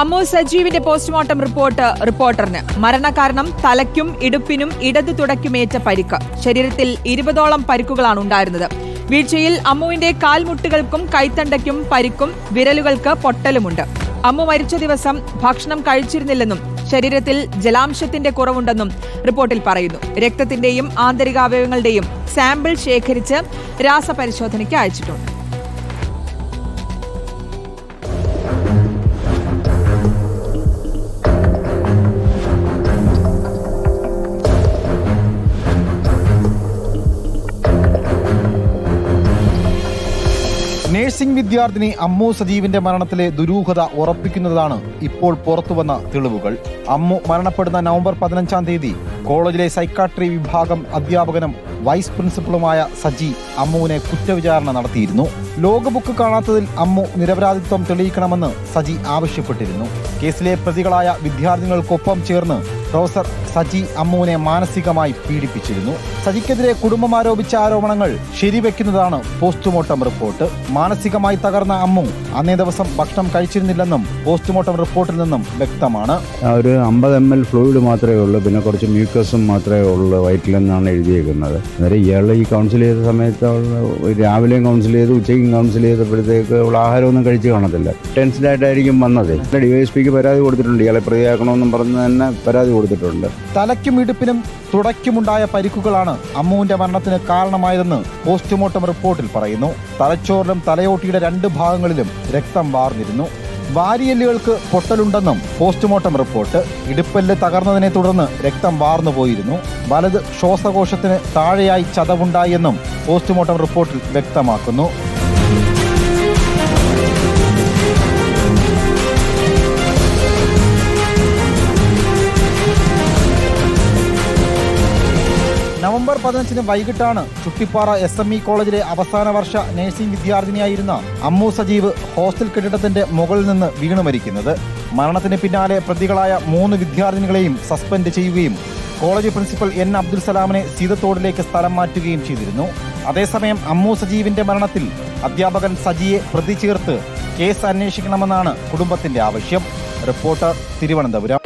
Ammu സജീവിന്റെ postmortem റിപ്പോർട്ടറിന് മരണകാരണം തലയ്ക്കും ഇടുപ്പിനും ഇടതു തുടയ്ക്കുമേറ്റ പരിക്ക്. ശരീരത്തിൽ 20ഓളം പരിക്കുകളാണ് ഉണ്ടായിരുന്നത്. വീഴ്ചയിൽ അമ്മുവിന്റെ കാൽമുട്ടുകൾക്കും കൈത്തണ്ടയ്ക്കും പരിക്കും വിരലുകൾക്ക് പൊട്ടലുമുണ്ട്. അമ്മു മരിച്ച ദിവസം ഭക്ഷണം കഴിച്ചിരുന്നില്ലെന്നും ശരീരത്തിൽ ജലാംശത്തിന്റെ കുറവുണ്ടെന്നും റിപ്പോർട്ടിൽ പറയുന്നു. രക്തത്തിന്റെയും ആന്തരികാവയവങ്ങളുടെയും സാമ്പിൾ ശേഖരിച്ച് രാസപരിശോധനയ്ക്ക് അയച്ചിട്ടുണ്ട്. നഴ്സിംഗ് വിദ്യാർത്ഥിനി അമ്മു സജീവിന്റെ മരണത്തിലെ ദുരൂഹത ഉറപ്പിക്കുന്നതാണ് ഇപ്പോൾ പുറത്തുവന്ന തെളിവുകൾ. അമ്മു മരണപ്പെടുന്ന നവംബർ 15-ാം തീയതി കോളേജിലെ സൈക്കാട്രി വിഭാഗം അധ്യാപകനും വൈസ് പ്രിൻസിപ്പളുമായ സജി അമ്മുവിനെ കുറ്റവിചാരണ നടത്തിയിരുന്നു. ലോഗബുക്ക് കാണാത്തതിൽ അമ്മു നിരപരാധിത്വം തെളിയിക്കണമെന്ന് സജി ആവശ്യപ്പെട്ടിരുന്നു. കേസിലെ പ്രതികളായ വിദ്യാർത്ഥികൾക്കൊപ്പം ചേർന്ന് പ്രൊഫസർ സജി അമ്മുവിനെ മാനസികമായി പീഡിപ്പിച്ചിരുന്നു. സജിക്കെതിരെ കുടുംബം ആരോപിച്ച ആരോപണങ്ങൾ ശരിവെക്കുന്നതാണ് പോസ്റ്റ്മോർട്ടം റിപ്പോർട്ട്. മാനസികമായി തകർന്ന അമ്മു അന്നേ ദിവസം ഭക്ഷണം കഴിച്ചിരുന്നില്ലെന്നും പോസ്റ്റ്മോർട്ടം റിപ്പോർട്ടിൽ നിന്നും വ്യക്തമാണ്. ഒരു 50 ml ഫ്ലൂയിഡ് മാത്രമേ ഉള്ളൂ, പിന്നെ കുറച്ച് മ്യൂക്കസും മാത്രമേ ഉള്ളൂ വയറ്റിലെന്നാണ് എഴുതിയേക്കുന്നത്. അന്നേരം ഇയാൾ ഈ കൗൺസിൽ ചെയ്ത സമയത്ത് രാവിലെയും കൗൺസിൽ ചെയ്ത് ഉച്ചയ്ക്കും കൗൺസിൽ ചെയ്തപ്പോഴത്തേക്ക് അവൾ ആഹാരമൊന്നും കഴിച്ച് കാണത്തില്ല. ടെൻഷനായിട്ടായിരിക്കും വന്നത്. DYSPക്ക് പരാതി കൊടുത്തിട്ടുണ്ട്. ഇയാളെ പ്രതിയാക്കണമെന്നും പറഞ്ഞ് തന്നെ പരാതി കൊടുത്തിട്ടുണ്ട്. തലയ്ക്കും ഇടുപ്പിനും തുടയ്ക്കുമുണ്ടായ പരിക്കുകളാണ് അമ്മുവിന്റെ മരണത്തിന് കാരണമായതെന്ന് പോസ്റ്റ്മോർട്ടം റിപ്പോർട്ടിൽ പറയുന്നു. തലച്ചോറിലും തലയോട്ടിയുടെ 2 ഭാഗങ്ങളിലും രക്തം വാർന്നിരുന്നു. വാരിയെല്ലുകൾക്ക് പൊട്ടലുണ്ടെന്നും പോസ്റ്റ്മോർട്ടം റിപ്പോർട്ട്. ഇടുപ്പെല്ല് തകർന്നതിനെ തുടർന്ന് രക്തം വാർന്നുപോയിരുന്നു. വലത് ശ്വാസകോശത്തിന് താഴെയായി ചതവുണ്ടായി എന്നും പോസ്റ്റ്മോർട്ടം റിപ്പോർട്ടിൽ വ്യക്തമാക്കുന്നു. നവംബർ 15-ന് വൈകിട്ടാണ് ചുട്ടിപ്പാറ SME കോളേജിലെ അവസാന വർഷ നഴ്സിംഗ് വിദ്യാർത്ഥിനിയായിരുന്ന അമ്മു സജീവ് ഹോസ്റ്റൽ കെട്ടിടത്തിന്റെ മുകളിൽ നിന്ന് വീണു മരിക്കുന്നത്. മരണത്തിന് പിന്നാലെ പ്രതികളായ 3 വിദ്യാർത്ഥിനികളെയും സസ്പെൻഡ് ചെയ്യുകയും കോളേജ് പ്രിൻസിപ്പൽ N. അബ്ദുൽ സലാമിനെ സീതത്തോടിലേക്ക് സ്ഥലം മാറ്റുകയും ചെയ്തിരുന്നു. അതേസമയം അമ്മു സജീവിന്റെ മരണത്തിൽ അധ്യാപകൻ സജിയെ പ്രതി ചേർത്ത് കേസ് അന്വേഷിക്കണമെന്നാണ് കുടുംബത്തിന്റെ ആവശ്യം. റിപ്പോർട്ടർ, തിരുവനന്തപുരം.